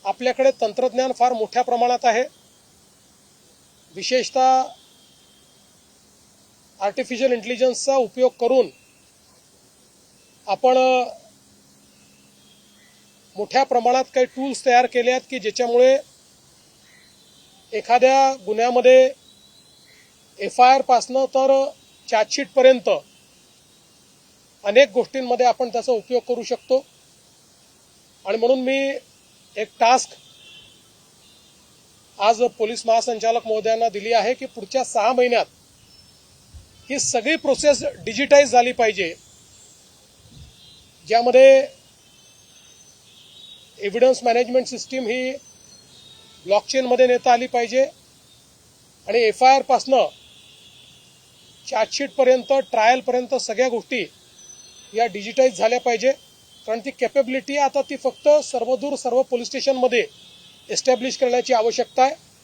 आपल्याकडे तंत्रज्ञान फार मोठ्या प्रमाणात आहे। विशेषतः आर्टिफिशियल इंटेलिजन्सचा उपयोग करून आपण मोठ्या प्रमाणात काही टूल्स तयार केले आहेत की ज्याच्यामुळे एखाद्या गुन्ह्यामध्ये FIR पासनं तर चार्जशीट पर्यंत अनेक गोष्टींमध्ये आपण त्याचा उपयोग करू शकतो। आणि म्हणून मी एक टास्क आज पोलीस महासंचालक महोदयांना दिली आहे की पुढच्या 6 महिन्यात ही सगळी प्रोसेस डिजिटाइज झाली पाहिजे, ज्यामध्ये एव्हिडन्स मॅनेजमेंट सिस्टीम ही ब्लॉकचेनमध्ये नेता आली पाहिजे आणि FIR पासनं चार्जशीट पर्यंत ट्रायल पर्यंत सगळ्या गोष्टी या डिजिटाइज झाल्या पाहिजे। कारण ती कॅपेबिलिटी आता ती फक्त सर्वदूर सर्व पोलीस स्टेशनमध्ये एस्टॅब्लिश करण्याची आवश्यकता आहे।